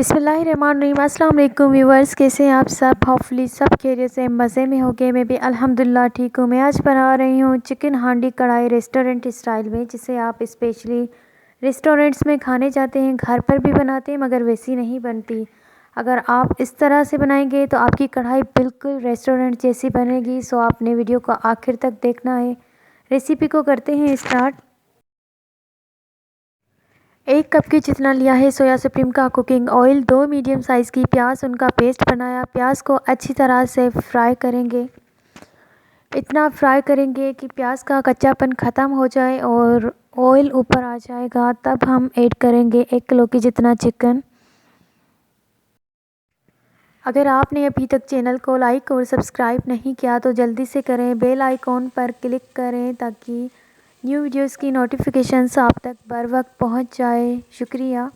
बिस्मिल्लाहिर्रहमानिर्रहीम। अस्सलाम वालेकुम व्यूअर्स, कैसे हैं आप सब? होपफुली सब खैरियत से मज़े में होंगे। मैं भी अल्हम्दुलिल्लाह ठीक हूँ। मैं आज बना रही हूँ चिकन हांडी कढ़ाई रेस्टोरेंट स्टाइल में, जिसे आप स्पेशली रेस्टोरेंट्स में खाने जाते हैं, घर पर भी बनाते हैं मगर वैसी नहीं बनती। अगर आप इस तरह से बनाएंगे तो आपकी कढ़ाई बिल्कुल रेस्टोरेंट जैसी बनेगी। सो आपने वीडियो को आखिर तक देखना है। रेसिपी को करते हैं स्टार्ट। 1 कप के जितना लिया है सोया सुप्रीम का कुकिंग ऑयल। 2 मीडियम साइज़ की प्याज, उनका पेस्ट बनाया। प्याज को अच्छी तरह से फ्राई करेंगे। इतना फ्राई करेंगे कि प्याज का कच्चापन ख़त्म हो जाए और ऑयल ऊपर आ जाएगा। तब हम ऐड करेंगे 1 किलो की जितना चिकन। अगर आपने अभी तक चैनल को लाइक और सब्सक्राइब नहीं किया तो जल्दी से करें। बेल आइकॉन पर क्लिक करें ताकि न्यू वीडियोस की नोटिफिकेशंस आप तक बर वक्त पहुँच जाए। शुक्रिया।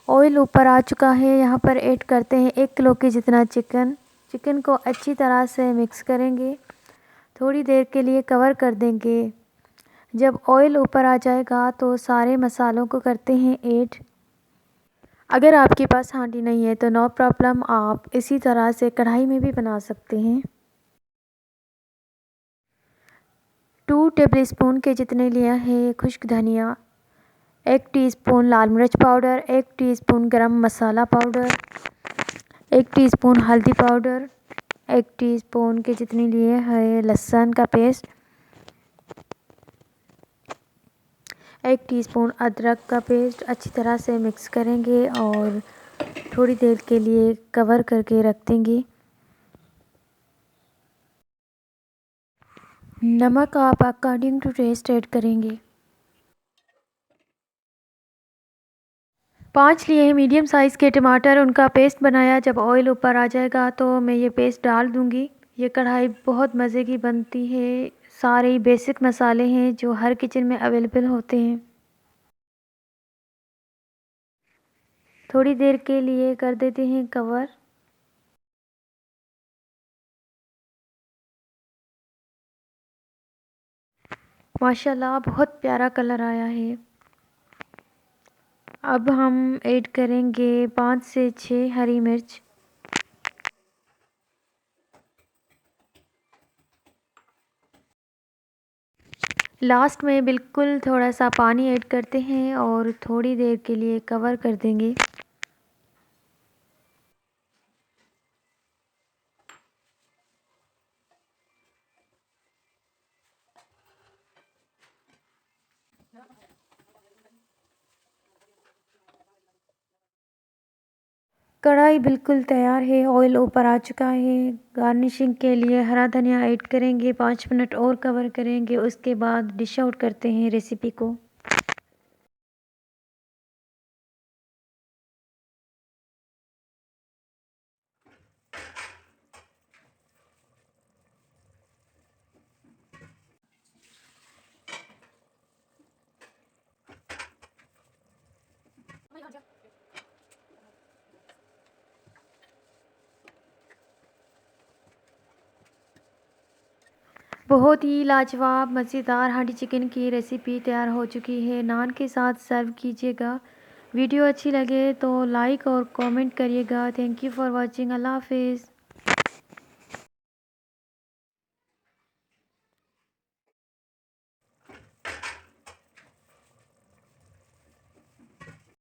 ऑयल ऊपर आ चुका है। यहाँ पर ऐड करते हैं 1 किलो के जितना चिकन। चिकन को अच्छी तरह से मिक्स करेंगे। थोड़ी देर के लिए कवर कर देंगे। जब ऑयल ऊपर आ जाएगा तो सारे मसालों को करते हैं ऐड। अगर आपके पास हांडी नहीं है तो नो प्रॉब्लम, आप इसी तरह से कढ़ाई में भी बना सकते हैं। 2 टेबलस्पून के जितने लिया है खुश्क धनिया, 1 टीस्पून लाल मिर्च पाउडर, 1 टीस्पून गरम मसाला पाउडर, 1 टीस्पून हल्दी पाउडर, 1 टीस्पून के जितने लिए है लहसुन का पेस्ट, 1 टीस्पून अदरक का पेस्ट। अच्छी तरह से मिक्स करेंगे और थोड़ी देर के लिए कवर करके रख देंगे। नमक आप अकॉर्डिंग टू टेस्ट ऐड करेंगे। 5 लिए हैं मीडियम साइज़ के टमाटर, उनका पेस्ट बनाया। जब ऑयल ऊपर आ जाएगा तो मैं ये पेस्ट डाल दूंगी। ये कढ़ाई बहुत मज़े की बनती है। सारे बेसिक मसाले हैं जो हर किचन में अवेलेबल होते हैं। थोड़ी देर के लिए कर देते हैं कवर। माशाल्लाह बहुत प्यारा कलर आया है। अब हम ऐड करेंगे 5 से 6 हरी मिर्च। लास्ट में बिल्कुल थोड़ा सा पानी ऐड करते हैं और थोड़ी देर के लिए कवर कर देंगे। कढ़ाई बिल्कुल तैयार है। ऑयल ऊपर आ चुका है। गार्निशिंग के लिए हरा धनिया ऐड करेंगे। 5 मिनट और कवर करेंगे। उसके बाद डिश आउट करते हैं रेसिपी को। बहुत ही लाजवाब मज़ेदार हांडी चिकन की रेसिपी तैयार हो चुकी है। नान के साथ सर्व कीजिएगा। वीडियो अच्छी लगे तो लाइक और कमेंट करिएगा। Thank you for watching. अल्लाह हाफिज़।